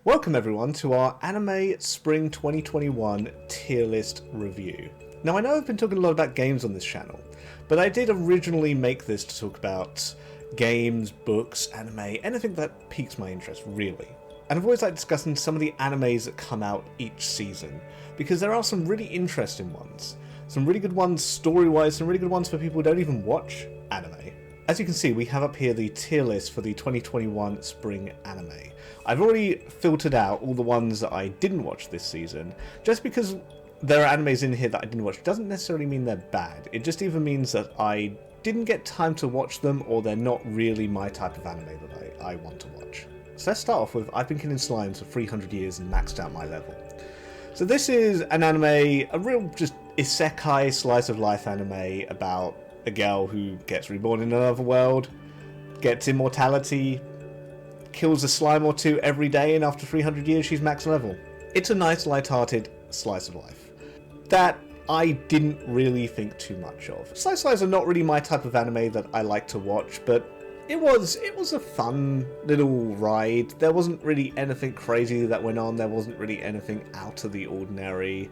Welcome everyone to our Anime Spring 2021 tier list review. Now I know I've been talking a lot about games on this channel, but I did originally make this to talk about games, books, anime, anything that piques my interest really. And I've always liked discussing some of the animes that come out each season, because there are some really interesting ones. Some really good ones story-wise, some really good ones for people who don't even watch anime. As you can see, we have up here the tier list for the 2021 spring anime. I've already filtered out all the ones that I didn't watch this season. Just because there are animes in here that I didn't watch doesn't necessarily mean they're bad. It just either means that I didn't get time to watch them, or they're not really my type of anime that I want to watch. So let's start off with I've been killing slimes for 300 years and maxed out my level. So this is an anime, a real just isekai slice of life anime about a girl who gets reborn in another world, gets immortality, kills a slime or two every day, and after 300 years she's max level. It's a nice light-hearted slice of life that I didn't really think too much of. Slice of lives are not really my type of anime that I like to watch, but it was a fun little ride. There wasn't really anything crazy that went on, there wasn't really anything out of the ordinary.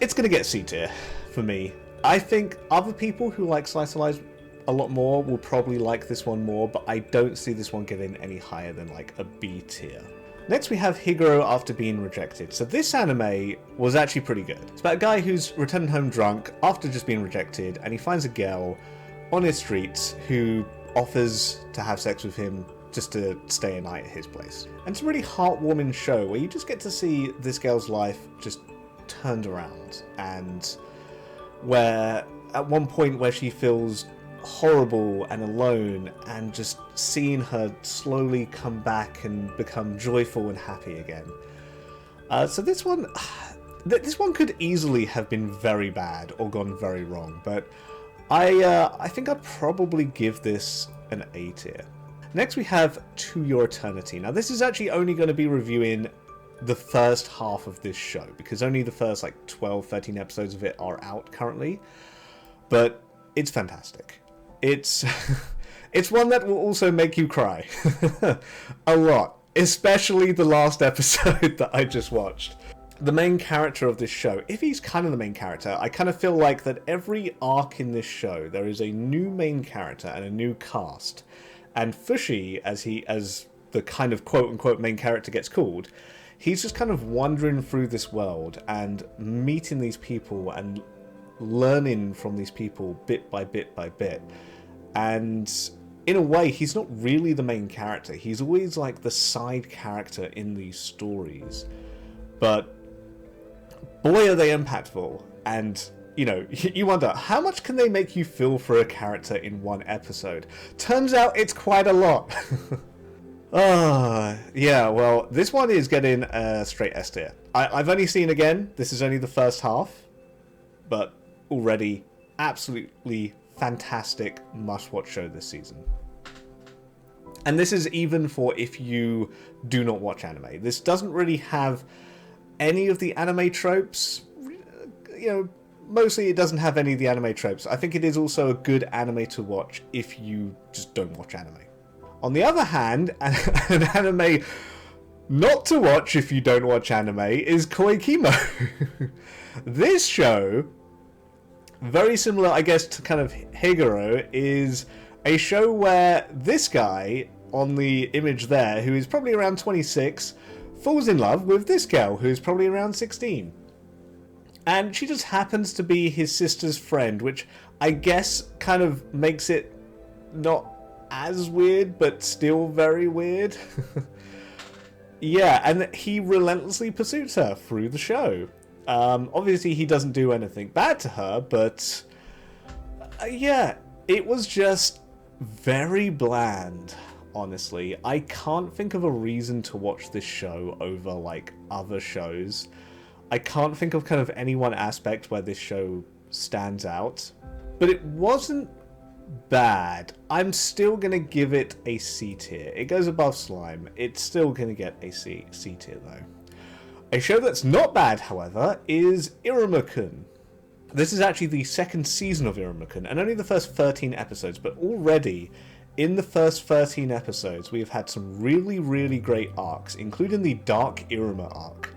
It's gonna get C tier for me. I think other people who like slice of lives a lot more will probably like this one more, but I don't see this one getting any higher than like a B tier. Next we have Higuro After Being Rejected. So this anime was actually pretty good. It's about a guy who's returning home drunk after just being rejected, and he finds a girl on his streets who offers to have sex with him just to stay a night at his place. And it's a really heartwarming show where you just get to see this girl's life just turned around, and where at one point where she feels horrible and alone, and just seeing her slowly come back and become joyful and happy again. So this one could easily have been very bad or gone very wrong, but I think I'd probably give this an A tier. Next we have To Your Eternity. Now this is actually only going to be reviewing the first half of this show, because only the first like 12-13 episodes of it are out currently, but it's fantastic. It's it's one that will also make you cry a lot, especially the last episode that I just watched. The main character of this show, if he's kind of the main character, I kind of feel like that every arc in this show there is a new main character and a new cast, and Fushi, as the kind of quote-unquote main character gets called, he's just kind of wandering through this world and meeting these people and learning from these people bit by bit by bit. And in a way, he's not really the main character. He's always like the side character in these stories. But boy, are they impactful. And, you know, you wonder, how much can they make you feel for a character in one episode? Turns out it's quite a lot. Yeah, well, this one is getting a straight S tier. I've only seen, again, this is only the first half, but already absolutely fantastic must-watch show this season. And this is even for if you do not watch anime. This doesn't really have any of the anime tropes. You know, mostly it doesn't have any of the anime tropes. I think it is also a good anime to watch if you just don't watch anime. On the other hand, an anime not to watch if you don't watch anime is Koikimo. This show, very similar, I guess, to kind of Higuro, is a show where this guy on the image there, who is probably around 26, falls in love with this girl who's probably around 16. And she just happens to be his sister's friend, which I guess kind of makes it not as weird, but still very weird. Yeah, and he relentlessly pursues her through the show. Obviously he doesn't do anything bad to her, but yeah, it was just very bland, honestly. I can't think of a reason to watch this show over like other shows. I can't think of kind of any one aspect where this show stands out, but it wasn't bad. I'm still gonna give it a C tier. It goes above Slime. It's still gonna get a C tier though. A show that's not bad, however, is Iruma-kun. This is actually the second season of Iruma-kun, and only the first 13 episodes, but already in the first 13 episodes, we have had some really, really great arcs, including the Dark Iruma arc,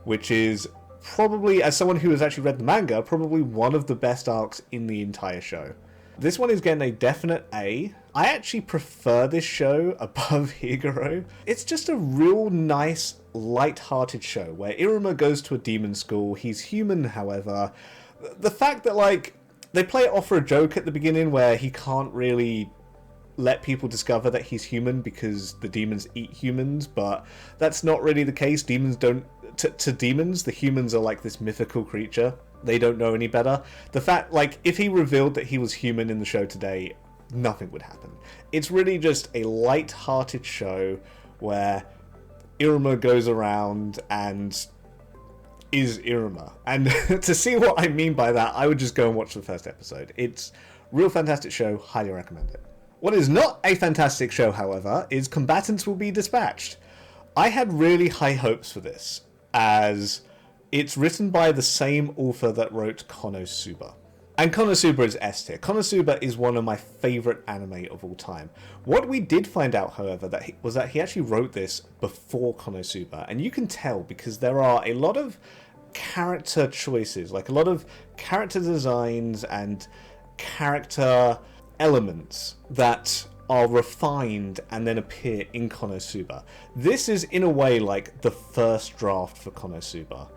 which is probably, as someone who has actually read the manga, probably one of the best arcs in the entire show. This one is getting a definite A. I actually prefer this show above Higuro. It's just a real nice, light-hearted show where Iruma goes to a demon school. He's human, however. The fact that, like, they play it off for a joke at the beginning where he can't really let people discover that he's human because the demons eat humans, but that's not really the case. Demons don't... To demons, the humans are like this mythical creature. They don't know any better. The fact, like, if he revealed that he was human in the show today, nothing would happen. It's really just a light-hearted show where Iruma goes around and is Iruma. And to see what I mean by that, I would just go and watch the first episode. It's a real fantastic show. Highly recommend it. What is not a fantastic show, however, is Combatants Will Be Dispatched. I had really high hopes for this, as it's written by the same author that wrote Konosuba. And Konosuba is S tier. Konosuba is one of my favourite anime of all time. What we did find out, however, was that he actually wrote this before Konosuba. And you can tell because there are a lot of character choices, like a lot of character designs and character elements that are refined and then appear in Konosuba. This is, in a way, like the first draft for Konosuba.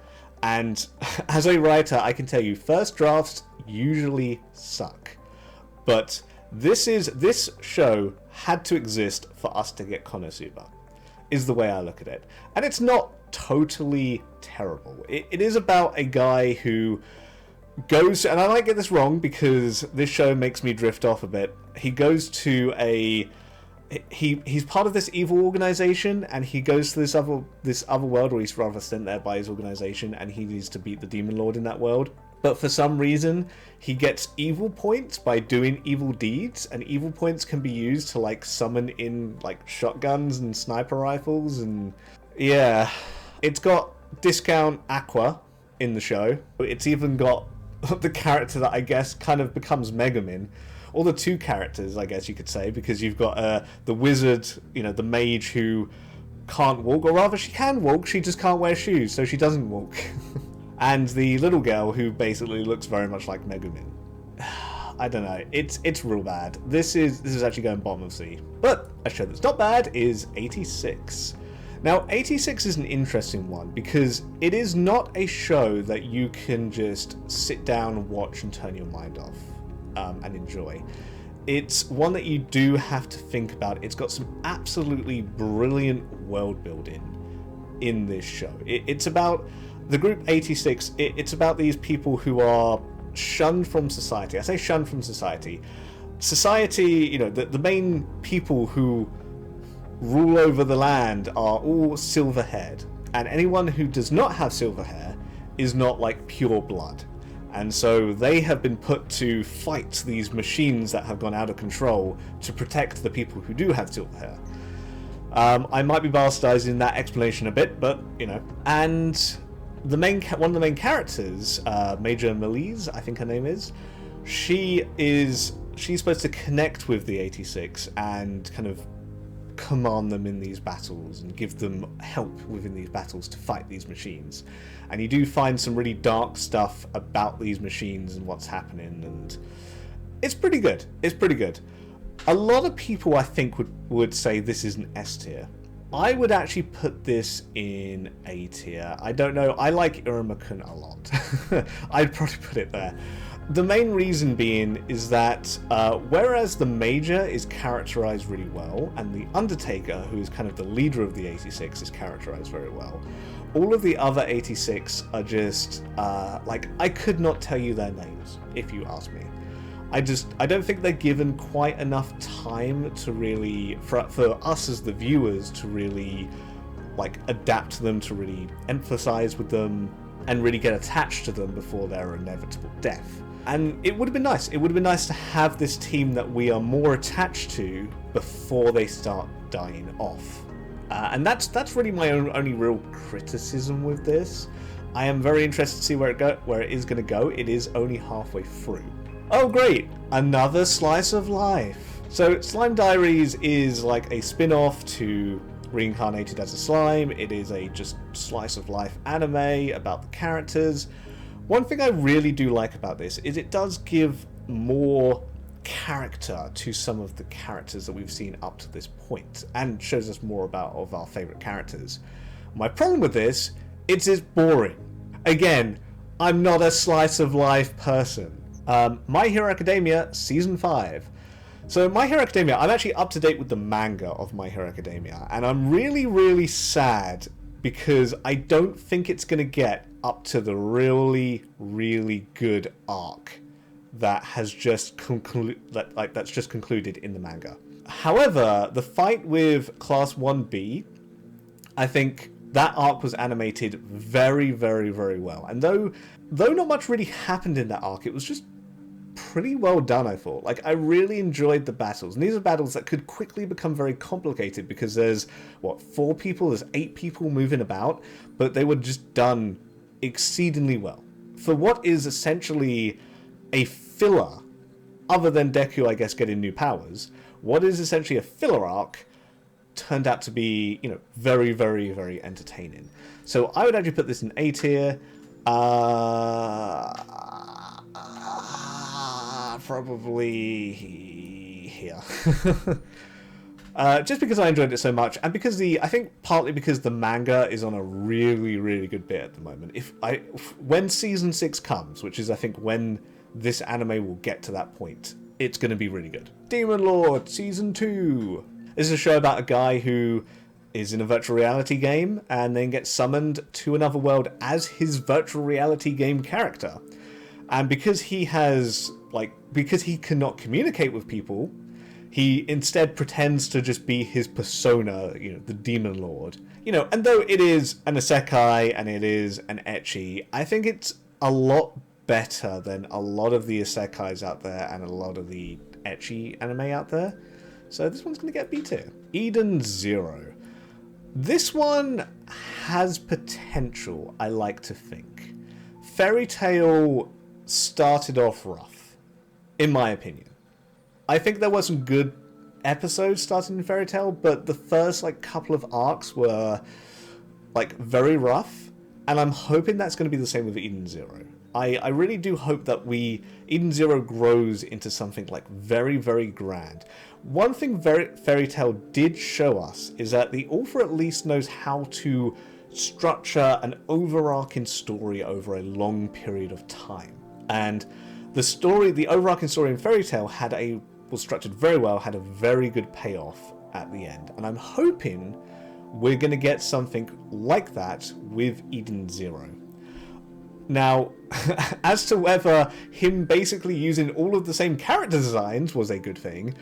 And as a writer, I can tell you, first drafts usually suck. But this show had to exist for us to get Konosuba, is the way I look at it. And it's not totally terrible. It is about a guy who goes, and I might get this wrong because this show makes me drift off a bit. He goes to he's part of this evil organization, and he goes to this other world, or he's rather sent there by his organization, and he needs to beat the demon lord in that world. But for some reason, he gets evil points by doing evil deeds, and evil points can be used to, like, summon in, like, shotguns and sniper rifles, and yeah. It's got Discount Aqua in the show. It's even got the character that I guess kind of becomes Megumin. Or the two characters, I guess you could say, because you've got the wizard, the mage who can't walk, or rather she can walk, she just can't wear shoes, so she doesn't walk. And the little girl who basically looks very much like Megumin. I don't know, it's real bad. This is actually going bottom of C. But a show that's not bad is 86. Now, 86 is an interesting one because it is not a show that you can just sit down and watch and turn your mind off and enjoy. It's one that you do have to think about. It's got some absolutely brilliant world building in this show. It's about the group 86. It's about these people who are shunned from society. I say shunned from society. Society, the main people who rule over the land are all silver-haired, and anyone who does not have silver hair is not like pure blood. And so they have been put to fight these machines that have gone out of control to protect the people who do have silver hair. I might be bastardizing that explanation a bit, but, And one of the main characters, Major Melise, I think her name is, she's supposed to connect with the 86 and kind of command them in these battles and give them help within these battles to fight these machines. And you do find some really dark stuff about these machines and what's happening, and it's pretty good. It's pretty good. A lot of people, I think, would say this is an S tier. I would actually put this in A tier. I don't know. I like Iruma-kun a lot. I'd probably put it there. The main reason being is that whereas the Major is characterized really well, and the Undertaker, who is kind of the leader of the 86, is characterized very well, all of the other 86 are just, I could not tell you their names, if you ask me. I don't think they're given quite enough time to really, for us as the viewers, to really, adapt to them, to really emphasize with them, and really get attached to them before their inevitable death. And it would have been nice. It would have been nice to have this team that we are more attached to before they start dying off. And that's really my only real criticism with this. I am very interested to see where it is going to go. It is only halfway through. Oh great, another slice of life. So Slime Diaries is like a spin-off to Reincarnated as a Slime. It is a just slice of life anime about the characters. One thing I really do like about this is it does give more character to some of the characters that we've seen up to this point, and shows us more about of our favourite characters. My problem with this, it's boring. Again, I'm not a slice of life person. My Hero Academia Season 5. So My Hero Academia, I'm actually up to date with the manga of My Hero Academia, and I'm really, really sad because I don't think it's going to get up to the really, really good arc that has just that's just concluded in the manga. However, the fight with Class 1B, I think that arc was animated very, very, very well. And though not much really happened in that arc, it was just pretty well done, I thought. Like, I really enjoyed the battles. And these are battles that could quickly become very complicated because there's, 4 people, there's 8 people moving about, but they were just done exceedingly well. For what is essentially a filler, other than Deku, I guess, getting new powers, what is essentially a filler arc turned out to be, very, very, very entertaining. So I would actually put this in A tier. Probably here. Just because I enjoyed it so much, and because I think partly because the manga is on a really, really good bit at the moment. When Season 6 comes, which is I think when this anime will get to that point, it's going to be really good. Demon Lord Season 2. This is a show about a guy who is in a virtual reality game and then gets summoned to another world as his virtual reality game character. And because he cannot communicate with people, he instead pretends to just be his persona, the Demon Lord. And though it is an isekai and it is an ecchi, I think it's a lot better than a lot of the isekais out there and a lot of the ecchi anime out there. So this one's going to get B tier. Eden Zero. This one has potential, I like to think. Fairy Tail started off rough, in my opinion. I think there were some good episodes starting in Fairy Tail, but the first couple of arcs were very rough, and I'm hoping that's going to be the same with Eden Zero. I really do hope that Eden Zero grows into something very, very grand. One thing Fairy Tail did show us is that the author at least knows how to structure an overarching story over a long period of time. And the overarching story in Fairy Tail was structured very well, had a very good payoff at the end. And I'm hoping we're going to get something like that with Eden Zero. Now, as to whether him basically using all of the same character designs was a good thing,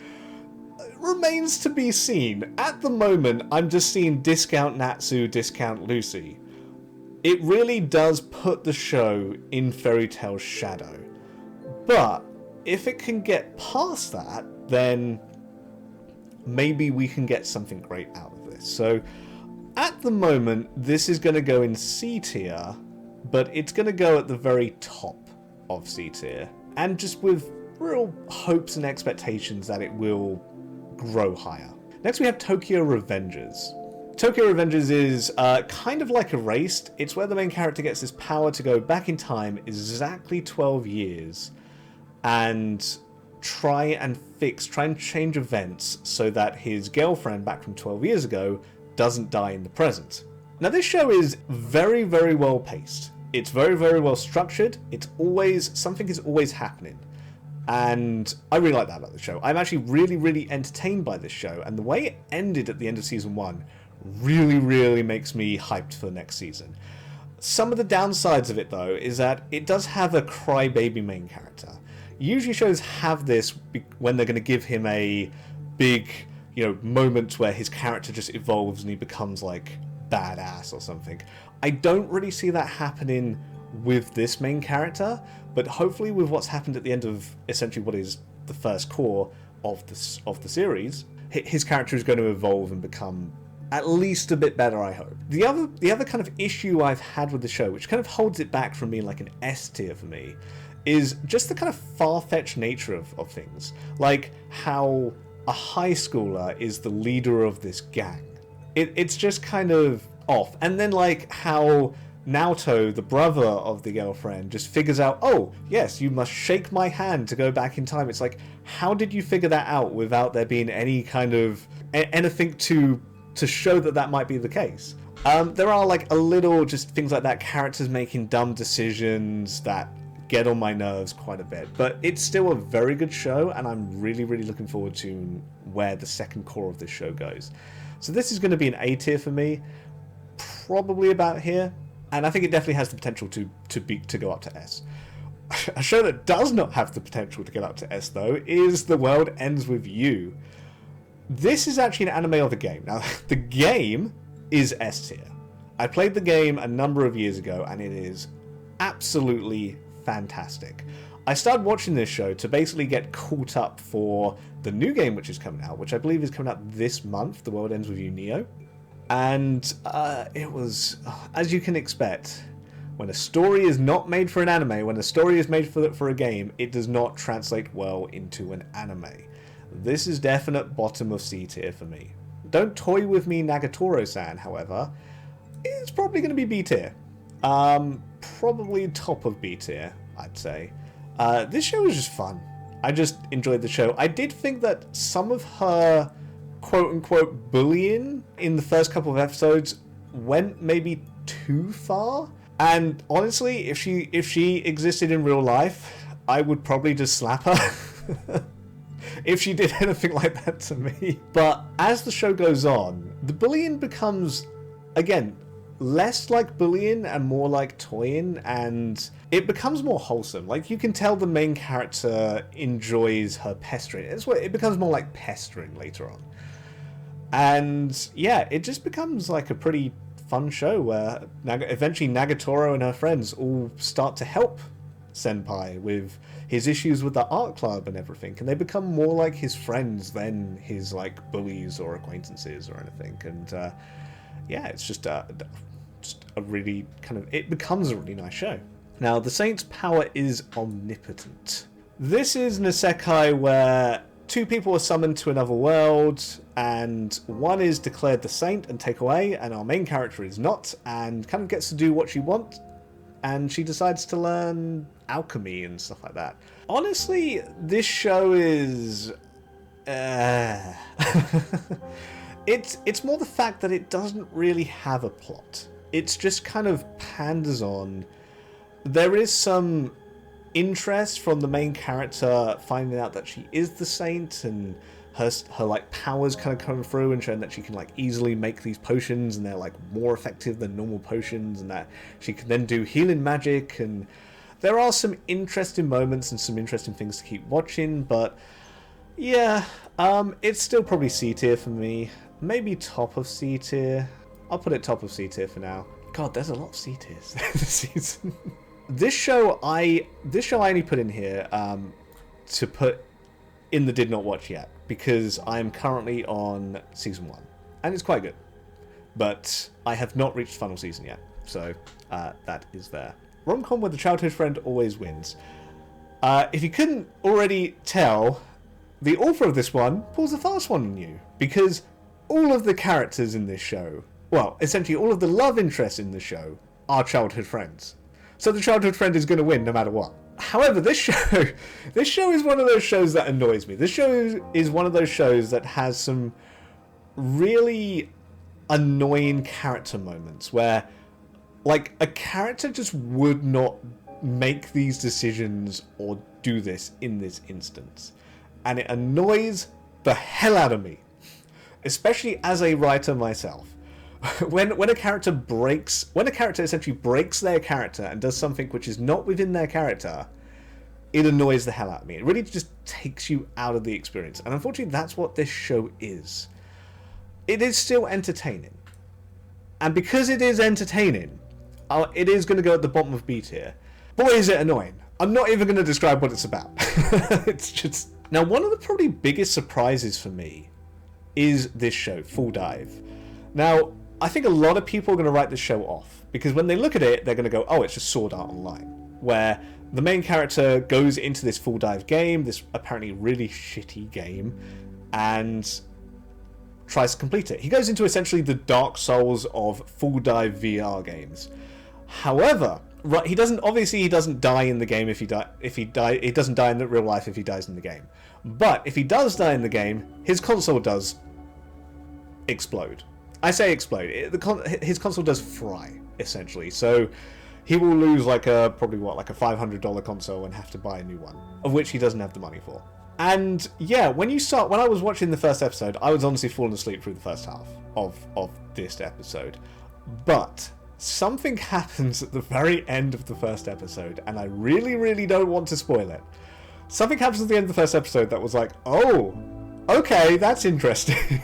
remains to be seen. At the moment, I'm just seeing Discount Natsu, Discount Lucy. It really does put the show in Fairy Tail's shadow. But if it can get past that, then maybe we can get something great out of this. So, at the moment, this is going to go in C tier, but it's going to go at the very top of C tier, and just with real hopes and expectations that it will grow higher. Next we have Tokyo Revengers. Tokyo Revengers is kind of like Erased. It's where the main character gets this power to go back in time exactly 12 years and try and change events so that his girlfriend back from 12 years ago doesn't die in the present. Now this show is very, very well paced. It's very, very well structured. Something is always happening. And I really like that about the show. I'm actually really, really entertained by this show. And the way it ended at the end of season 1 really, really makes me hyped for the next season. Some of the downsides of it, though, is that it does have a crybaby main character. Usually shows have this when they're going to give him a big, moment where his character just evolves and he becomes badass or something. I don't really see that happening with this main character, but hopefully with what's happened at the end of essentially what is the first core of the series, his character is going to evolve and become at least a bit better, I hope. The other kind of issue I've had with the show, which kind of holds it back from being an S tier for me, is just the kind of far-fetched nature of things. Like how a high schooler is the leader of this gang. It's just kind of off. And then like how Naoto, the brother of the girlfriend, just figures out, oh yes, you must shake my hand to go back in time. It's like, how did you figure that out without there being any kind of anything to show that that might be the case? There are like a little just things like that, characters making dumb decisions that get on my nerves quite a bit, but it's still a very good show, and I'm really looking forward to where the second core of this show goes. So this is going to be an A tier for me, probably about here, and I think it definitely has the potential to go up to S. A show that does not have the potential to get up to S though is The World Ends With You. This is actually an anime of a game. Now the game is S tier. I played the game a number of years ago and it is absolutely fantastic. I started watching this show to basically get caught up for the new game which is coming out, which I believe is coming out this month, The World Ends With You Neo. And it was, as you can expect, when a story is not made for an anime, when a story is made for a game, it does not translate well into an anime. This is definite bottom of C tier for me. Don't toy with me, Nagatoro-san, however. It's probably going to be B tier. Probably top of B tier, I'd say. This show was just fun. I just enjoyed the show. I did think that some of her quote-unquote bullying in the first couple of episodes went maybe too far. And honestly, if she existed in real life, I would probably just slap her. If she did anything like that to me. But as the show goes on, the bullying becomes, again, less like bullying and more like toying, and it becomes more wholesome. Like, you can tell the main character enjoys her pestering. It becomes more like pestering later on. And yeah, it just becomes like a pretty fun show where eventually Nagatoro and her friends all start to help Senpai with his issues with the art club and everything, and they become more like his friends than his like bullies or acquaintances or anything. And yeah, it's just a really kind of, it becomes a really nice show. Now, the Saint's power is omnipotent. This is an isekai where two people are summoned to another world, and one is declared the saint and take away, and our main character is not, and kind of gets to do what she wants, and she decides to learn alchemy and stuff like that. Honestly, this show is... It's more the fact that it doesn't really have a plot. It's just kind of panders on. There is some interest from the main character finding out that she is the saint, and her like powers kind of come through and showing that she can like easily make these potions, and they're like more effective than normal potions, and that she can then do healing magic. And there are some interesting moments and some interesting things to keep watching, but yeah, it's still probably C tier for me. Maybe top of C tier. I'll put it top of C tier for now. God, there's a lot of C tiers this season. This show I only put in here to put in the did not watch yet, because I am currently on season 1, and it's quite good, but I have not reached final season yet, so that is there. Rom-com with a childhood friend always wins. If you couldn't already tell, the author of this one pulls a fast one on you, because all of the characters in this show, well, essentially all of the love interests in the show are childhood friends. So the childhood friend is going to win no matter what. However, this show is one of those shows that annoys me. This show is one of those shows that has some really annoying character moments where, like, a character just would not make these decisions or do this in this instance. And it annoys the hell out of me, especially as a writer myself. When a character essentially breaks their character and does something which is not within their character, it annoys the hell out of me. It really just takes you out of the experience. And unfortunately, that's what this show is. It is still entertaining. And because it is entertaining, it is going to go at the bottom of B tier. Boy, is it annoying. I'm not even going to describe what it's about. It's just... Now, one of the probably biggest surprises for me is this show, Full Dive. Now, I think a lot of people are going to write this show off, because when they look at it, they're going to go, oh, it's just Sword Art Online, where the main character goes into this Full Dive game, this apparently really shitty game, and tries to complete it. He goes into essentially the Dark Souls of full dive VR games. However, right, he doesn't die in the game he doesn't die in the real life if he dies in the game. But if he does die in the game, his console does explode. I say explode. His console does fry, essentially. So he will lose probably like a $500 console and have to buy a new one, of which he doesn't have the money for. And yeah, when I was watching the first episode, I was honestly falling asleep through the first half of this episode. But something happens at the very end of the first episode, and I really, really don't want to spoil it. Something happens at the end of the first episode that was like, oh, okay, that's interesting.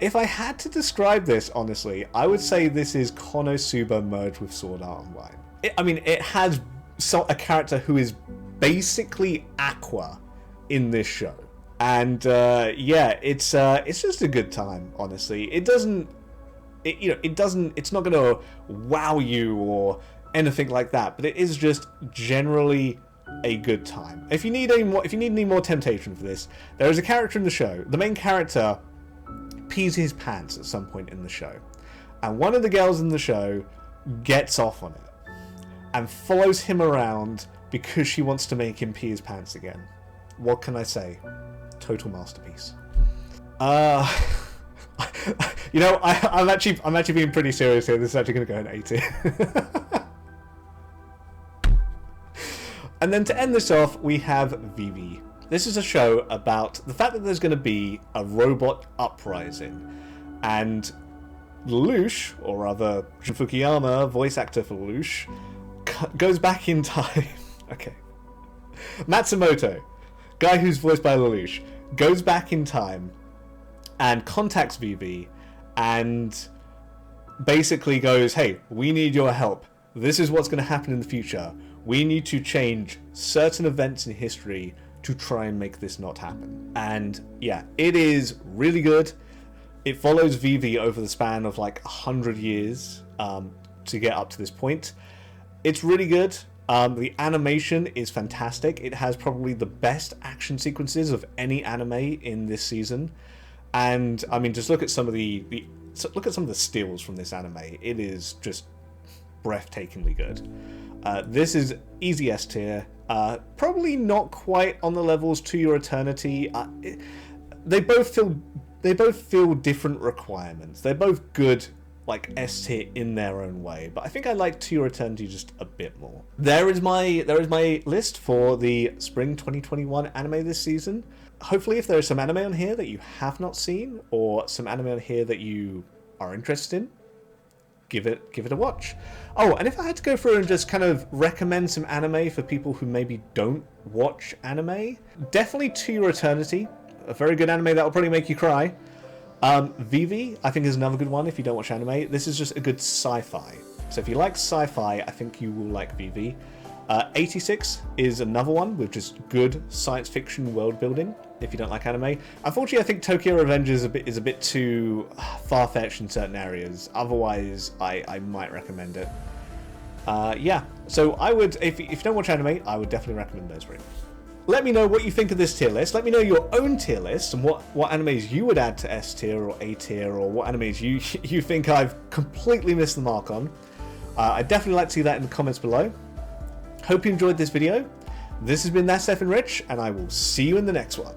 If I had to describe this, honestly, I would say this is Konosuba merged with Sword Art Online. It has a character who is basically Aqua in this show. And yeah, it's just a good time, honestly. It's not going to wow you or anything like that, but it is just generally a good time. If you need any more temptation for this, there is a character in the show. The main character pees his pants at some point in the show, and one of the girls in the show gets off on it and follows him around because she wants to make him pee his pants again. What can I say? Total masterpiece. I'm actually being pretty serious here. This is actually going to go an 80. And then to end this off, we have Vivi. This is a show about the fact that there's going to be a robot uprising, and Lelouch, or rather Fukuyama, voice actor for Lelouch, goes back in time. Okay. Matsumoto, guy who's voiced by Lelouch, goes back in time and contacts Vivi and basically goes, hey, we need your help. This is what's going to happen in the future. We need to change certain events in history to try and make this not happen. And yeah, it is really good. It follows Vivi over the span of like 100 years to get up to this point. It's really good. The animation is fantastic. It has probably the best action sequences of any anime in this season. And I mean, just look at some of the stills from this anime. It is just breathtakingly good. This is easy S tier. Probably not quite on the levels To Your Eternity. They both feel different requirements. They're both good, like S tier in their own way. But I think I like To Your Eternity just a bit more. There is my list for the spring 2021 anime this season. Hopefully, if there is some anime on here that you have not seen, or some anime on here that you are interested in, give it a watch. Oh, and if I had to go through and just kind of recommend some anime for people who maybe don't watch anime, definitely To Your Eternity, a very good anime that will probably make you cry. Vivi, I think, is another good one if you don't watch anime. This is just a good sci-fi. So if you like sci-fi, I think you will like Vivi. 86 is another one with just good science fiction world building if you don't like anime. Unfortunately, I think Tokyo Revengers is a bit too far-fetched in certain areas. Otherwise, I might recommend it. Yeah, so I would, if you don't watch anime, I would definitely recommend those three. Let me know what you think of this tier list. Let me know your own tier list and what animes you would add to S tier or A tier, or what animes you think I've completely missed the mark on. I'd definitely like to see that in the comments below. Hope you enjoyed this video. This has been That's Steph and Rich, and I will see you in the next one.